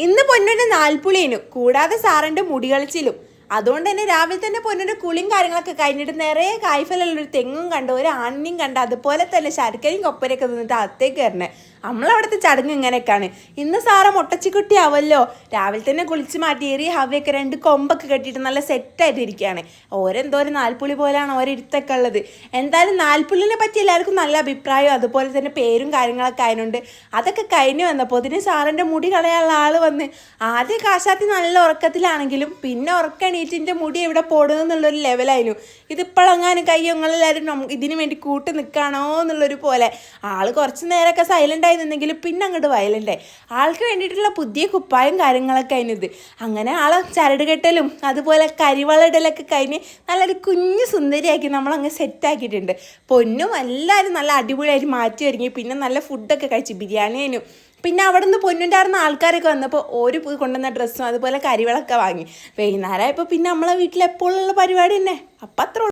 ഇന്ന് പൊന്നുവിൻ്റെ നാൽപ്പുളിയനും കൂടാതെ സാറിൻ്റെ മുടി കളിച്ചിലും അതുകൊണ്ട് തന്നെ രാവിലെ തന്നെ പൊന്നിൻ്റെ കുളിയും കാര്യങ്ങളൊക്കെ കഴിഞ്ഞിട്ട് നിറയെ കായ്ഫലുള്ളൊരു തെങ്ങും കണ്ട് ഒരു ആണിനെയും കണ്ട് അതുപോലെ തന്നെ ശർക്കരയും കൊപ്പരയൊക്കെ തിന്നിട്ട് അകത്തേക്ക് കയറണേ. നമ്മളവിടുത്തെ ചടങ്ങ് ഇങ്ങനെയൊക്കെയാണ്. ഇന്ന് സാറ മുട്ടച്ചിക്കുട്ടി ആവല്ലോ. രാവിലെ തന്നെ കുളിച്ച് മാറ്റി ഏറി ഹവയൊക്കെ 2 കൊമ്പൊക്കെ കെട്ടിയിട്ട് നല്ല സെറ്റായിട്ട് ഇരിക്കുകയാണ്. ഓരെന്തോ ഒരു നാൽപ്പുളി പോലെയാണ് ഓരിരുത്തൊക്കെ ഉള്ളത്. എന്തായാലും നാൽപ്പുള്ളിനെ പറ്റി എല്ലാവർക്കും നല്ല അഭിപ്രായം അതുപോലെ തന്നെ പേരും കാര്യങ്ങളൊക്കെ ആയതുകൊണ്ട് അതൊക്കെ കഴിഞ്ഞ് വന്നപ്പോൾ അതിന് സാറിൻ്റെ മുടി കളയാനുള്ള ആൾ വന്ന് ആദ്യം കാശാത്തി നല്ല ഉറക്കത്തിലാണെങ്കിലും പിന്നെ ഉറക്കണീറ്റിൻ്റെ മുടി എവിടെ പോടുന്നു എന്നുള്ളൊരു ലെവലായിരുന്നു. ഇതിപ്പോഴെങ്ങാനും കയ്യൊങ്ങളെല്ലാവരും ഇതിനു വേണ്ടി കൂട്ട് നിൽക്കുകയാണോ എന്നുള്ളൊരു പോലെ. ആൾ കുറച്ച് നേരമൊക്കെ സൈലൻ്റ് നിന്നെങ്കിലും പിന്നെ അങ്ങോട്ട് വയലൻ്റായി. ആൾക്ക് വേണ്ടിയിട്ടുള്ള പുതിയ കുപ്പായും കാര്യങ്ങളൊക്കെ അതിനിത് അങ്ങനെ ആളെ ചരട് കെട്ടലും അതുപോലെ കരിവളയിടലൊക്കെ കഴിഞ്ഞ് നല്ലൊരു കുഞ്ഞു സുന്ദരിയാക്കി നമ്മളങ്ങ് സെറ്റാക്കിയിട്ടുണ്ട്. പൊന്നും എല്ലാവരും നല്ല അടിപൊളിയായിട്ട് മാറ്റി ഒരുങ്ങി. പിന്നെ നല്ല ഫുഡൊക്കെ കഴിച്ചു, ബിരിയാണി അതിനും. പിന്നെ അവിടെ നിന്ന് പൊന്നിൻ്റെ ആർന്ന ആൾക്കാരൊക്കെ വന്നപ്പോൾ ഓര് കൊണ്ടുവന്ന ഡ്രസ്സും അതുപോലെ കരിവളൊക്കെ വാങ്ങി. വൈകുന്നേരമായപ്പോൾ പിന്നെ നമ്മളെ വീട്ടിൽ എപ്പോഴുള്ള പരിപാടി തന്നെ. അപ്പം അത്ര